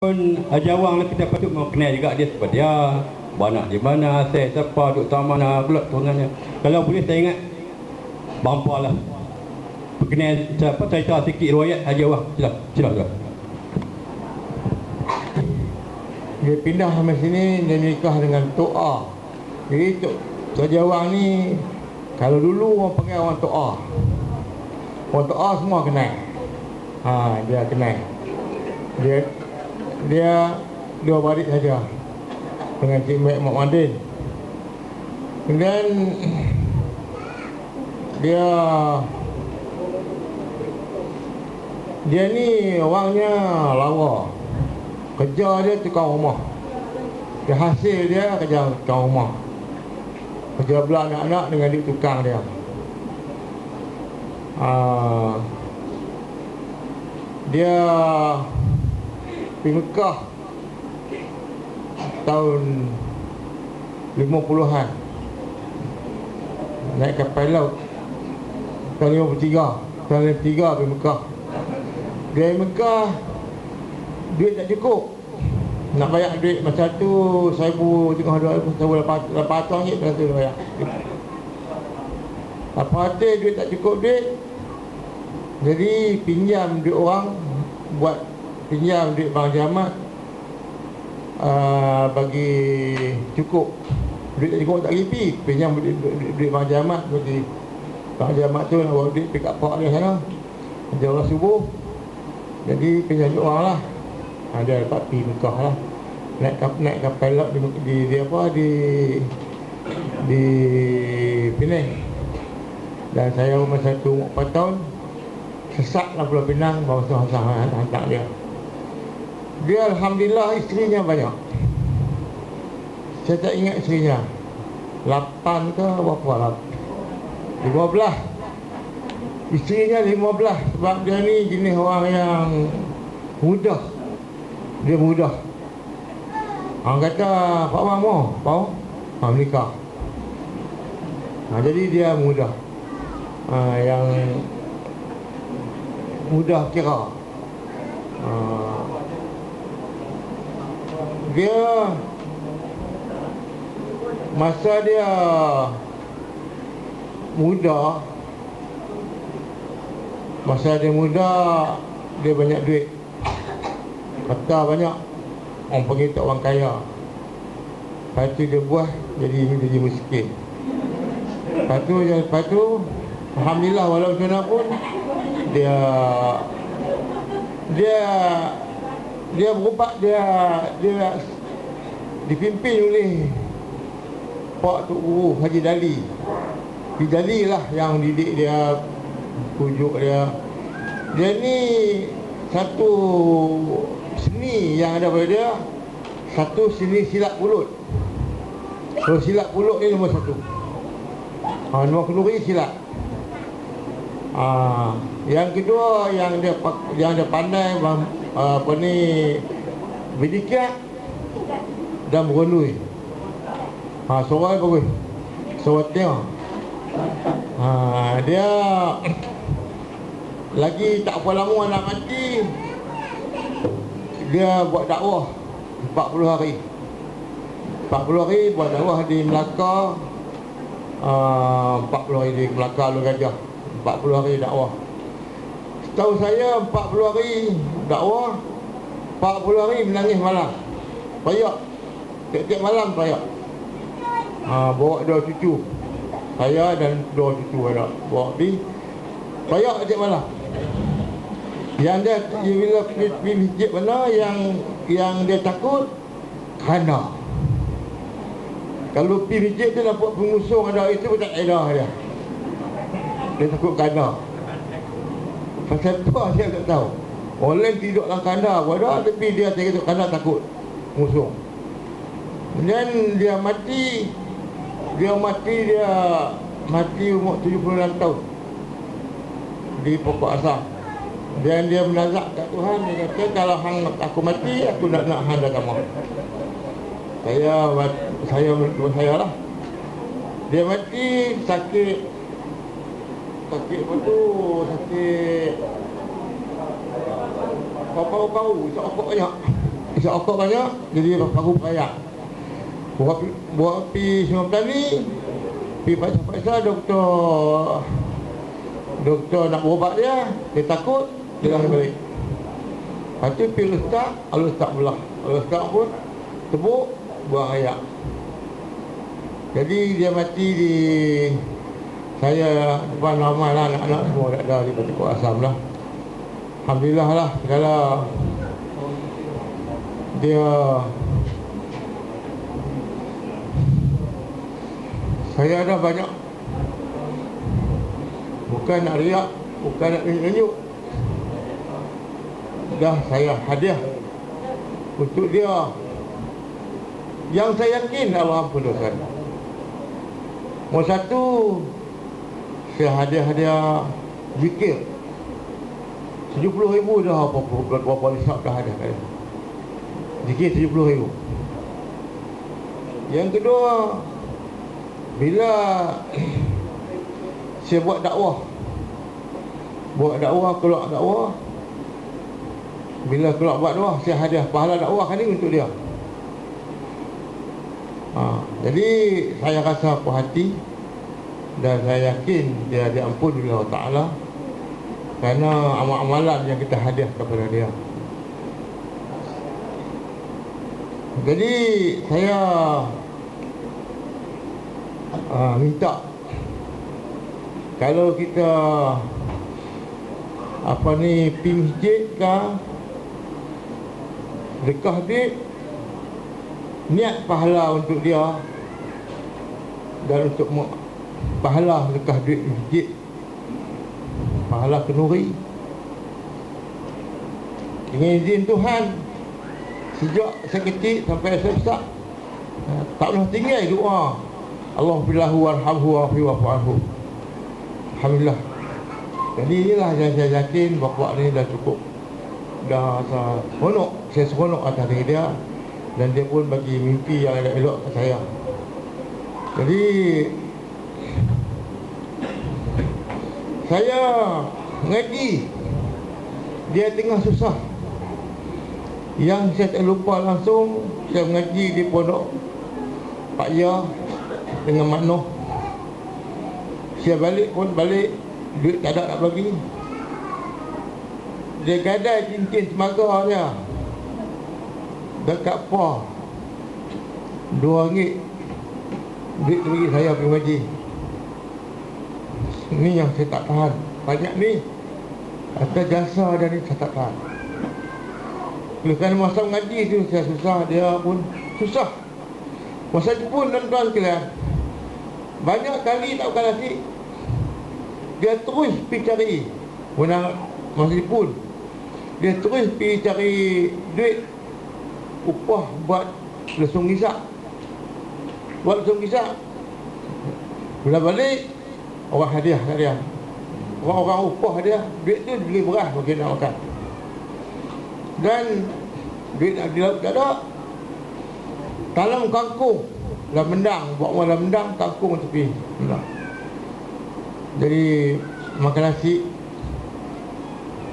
Haji Awang lah, kita patut mengenal juga dia sebab dia beranak di mana, saya siapa, duduk tahu mana, pula turunannya. Kalau boleh saya ingat bangpa lah perkenal cerita sikit riwayat Haji Awang. Sila. Dia pindah sampai sini, dia nikah dengan Tok A. Jadi Tok Haji Awang ni, kalau dulu orang panggil orang Tok A. Orang Tok A semua kenal. Dia kenal. Dia dua beradik saja dengan Cik Mek Mak Madin. Kemudian dia ni orangnya lawa. Kerja dia tukang rumah. Dia hasil dia kerja tukang rumah. Kerja pula anak-anak dengan dia tukang dia. Dia pergi Mekah tahun 50-an. Naik kapal laut tahun 53. Tahun 53 pergi Mekah. Dia pergi Mekah, duit tak cukup. Nak bayar duit masa tu 1,000 tengah 2,800 ringgit masa tu dia bayar. Apa hati duit tak cukup duit. Jadi pinjam duit orang, pinjam duit Bang Jamat, bagi cukup. Duit tak cukup tak pergi, pinjam duit Bang Jamat bagi Bang Jamat tu nak bawa duit pick up park dia sana. Dia orang subuh. Jadi pinjam duit orang lah. Dia dapat pergi Mekah lah. Naik kapal laut di Penang. Dan saya masa tu umur 4 tahun, sesaklah Pulau Pinang bawa hantar dia. Dia alhamdulillah isterinya banyak. Saya tak ingat isterinya 8 ke berapa, 15. Isterinya 15. Sebab dia ni jenis orang yang mudah. Dia mudah. Orang kata Pak Wang mau menikah. Jadi dia mudah. Yang mudah kira. Dia masa dia muda, dia banyak duit. Kata banyak. Orang panggil tak orang kaya. Lepas tu dia buah jadi miskin. Lepas tu alhamdulillah walau macam mana pun dia berubat, dia dipimpin oleh Pak Tok Guru Haji Dali. Haji Dali lah yang didik dia, pujuk dia. Dia ni satu seni yang ada pada dia, satu seni silat pulut. So silat pulut ni nombor 1. Nombor kenduri silat. Yang kedua yang dia pandai berdikat dan berundui. Suara bagus. Suara tengok. Dia lagi tak apa lama nak mati, dia buat dakwah 40 hari. 40 hari buat dakwah di Melaka. 40 hari di Melaka Lu Gajah. 40 hari dakwah. Setahu saya 40 hari dakwah, 40 hari menangis malam. Payak. Tiap-tiap malam payak. Bawa 2 cucu. Saya dan 2 cucu ada. Bawa pergi payak tiap malam. Yang dia bila pergi masjid mana yang dia takut kerana. Kalau pergi masjid dia nampak pengusung ada itu tak edah dia. Dia takut kanda. Pasal tu saya tak tahu. Orang tidur dalam kanda ada, tapi dia tak kanda takut musuh. Kemudian dia mati umur 76 tahun di pokok asam. Dan dia menazak kat Tuhan, dia kata kalau hang aku mati, aku nak hang dah kamu. Saya lah. Dia mati sakit apa tu, sakit paru-paru, sakit banyak. isap okok banyak, jadi paru berayak. Buat pi Sungai Petani, pi paksa doktor nak berubat dia takut, dia dah balik. Lepas tu pi letak belah. Letak pun tebuk, buang ayak. Jadi dia mati di saya depan ramai lah, anak-anak semua dah ada di Batikot Asam lah. Alhamdulillah lah, segala dia saya ada banyak, bukan nak riak, bukan nak tunjuk, dah saya hadiah untuk dia yang saya yakin Allah ampun dosa. Nombor satu, saya hadiah zikir 70,000 dah, berapa risap dah ada kan. Zikir 70,000. Yang kedua, bila saya buat dakwah, keluar dakwah, bila keluar buat dakwah, saya hadiah pahala dakwah kan ni untuk dia. Jadi saya rasa puas hati dan saya yakin dia diampuni oleh Allah Ta'ala kerana amal-amalan yang kita hadiah kepada dia. Jadi saya minta, kalau kita pergi masjid ke, dekah duit, niat pahala untuk dia dan untuk pahala dekah duit masjid, pahala kenuri. Dengan izin Tuhan, sejak saya kecil sampai saya besar, tak pernah tinggal doa Allahumma warhamhu wa'fu anhu. Alhamdulillah. Jadi inilah yang saya yakin bapak ni dah cukup, dah seronok, saya seronok atas diri dia, dan dia pun bagi mimpi yang elok ke saya. Jadi saya ngaji, dia tengah susah. Yang saya tak lupa langsung, saya mengaji di pondok Pak Ya dengan Mak Noh. Saya balik pun balik, duit tak ada nak bagi. Dia gadai cincin semaga dia dekat Pa RM2, duit tu bagi saya pergi mengaji. Ini yang saya tak tahan. Banyak ni atas jasa dia ni saya tak tahan. Kerana masa mengaji tu saya susah, dia pun susah. Masa tu pun tuan-tuan sekalian, banyak kali tak bukan nasi, dia terus pergi cari. Masa tu pun dia terus pergi cari duit upah buat lesung gisak. Buat lesung gisak, bila balik orang hadiah kat dia, orang-orang upah dia, duit tu beli beras bagi nak makan. Dan duit nak di laut tak ada. Tanam kangkung dalam mendang, buat dalam mendang, kangkung tepi mendang. Jadi makan nasi.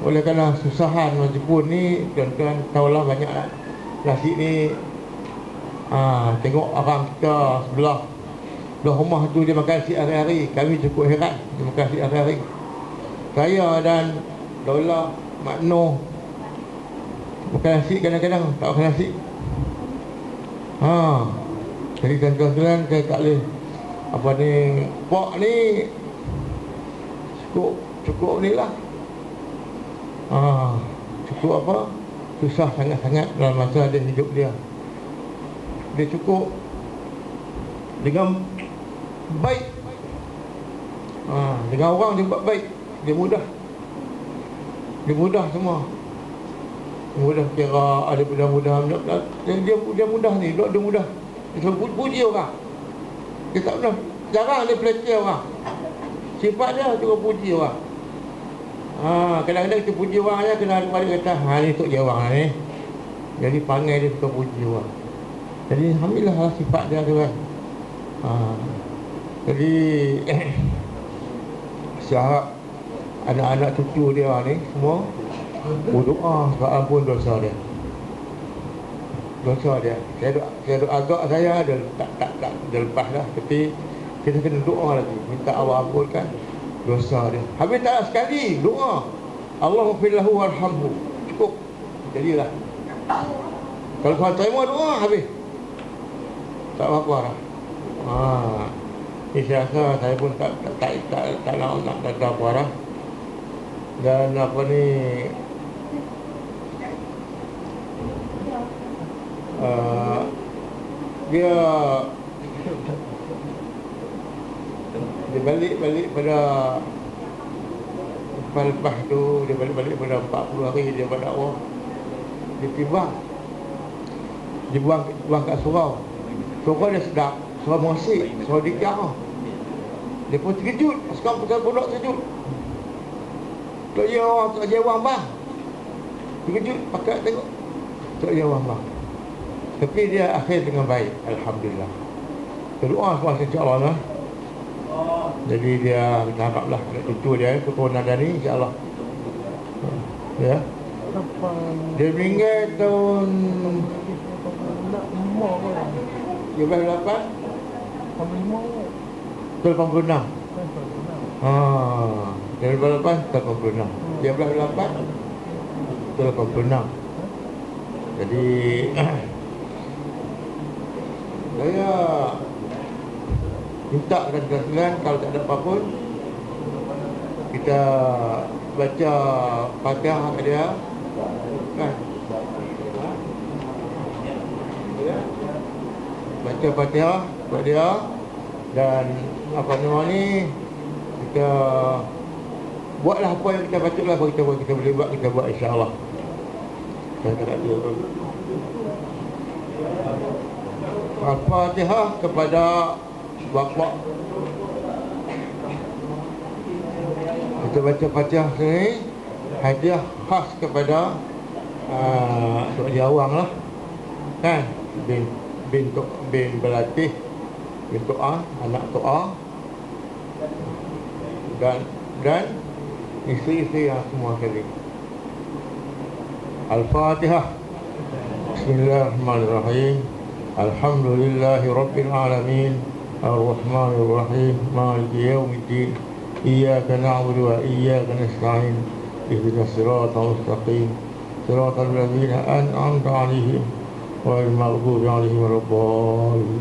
Oleh kerana susahan macam pun ni, tuan-tuan tahulah banyak nasi ni. Tengok orang kita sebelah rumah tu dia makan nasi hari-hari. Kami cukup heran dia makan nasi hari-hari. Saya dan Daula, Mak Noh makan nasi kadang-kadang tak makan nasi. Jadi tuan-tuan saya tak boleh Pak ni cukup ni lah. Cukup susah sangat-sangat dalam masa dia hidup dia. Dia cukup dengan baik. Dengan orang dia buat baik, dia mudah semua. Mudah kira ada mudah dia mudah ni, dia mudah. Dia puji orang. Dia tak pernah, jarang dia pelacur orang. Sifat dia juga puji orang. Kadang-kadang kita puji orang aja, kena ada kata, ni untuk dia orang ni. Jadi panggil dia suka puji orang. Jadi alhamdulillah lah sifat dia tu kan. Jadi saya harap anak-anak cucu dia ni semua berdoa supaya ampun dosa dia. dosa dia. Saya duk agak saya dia tak dia lepas dah. Tapi kita kena doa lagi, minta Allah ampunkan dosa dia. Habis tak sekali doa, Allahumma lahu warhamhu, cukup, jadilah. Kalau kau terima doa habis, tak apa-apa dah. Ini saya rasa saya pun tak nak kata apa dah. Dan apa ni, dia balik pada lepas tu, dia balik pada 40 hari dia berdakwah. Dia timbang, dia buang kat surau. Surau dia sedap, surau musik, surau dikar. Dia pun terkejut, sekarang pasal pondok terkejut. Tak ada orang bang. Terkejut, pakat tengok, tak ada orang bang. Tapi dia akhir dengan baik, alhamdulillah. Berdoa semua insya-Allah lah. Jadi dia haraplah cucu dia, keturunan dia ni insya-Allah. Ya. Dia meninggal tahun 2008. 86. Dari 2008 ke 86. Dia 2008 ke 86. Jadi saya minta kepada kalau tak ada apa pun, kita baca Fatihah kat dia, kan? Baca Fatihah kat dia, dan apa nama ni, kita buatlah apa yang kita baca lah, kita boleh buat, kita buat insya-Allah. Saya tak ada. Al-Fatihah kepada bapa. Kita baca Fatihah sini, hadiah khas kepada Tok Haji Awang lah, kan? Bin Belatih, bin Toa, anak Toa, dan isteri-isteri yang semua kali. Al-Fatihah. Bismillahirrahmanirrahim. Alhamdulillahi Rabbil Alamin. Ar-Rahmanir Rahim. Maliki Yawmiddin. Iyyaka na'budu wa iyyaka nasta'in. Ihdinas siratal mustaqim. Siratal ladzina an'amta 'alaihim ghairil maghdubi 'alaihim waladdallin.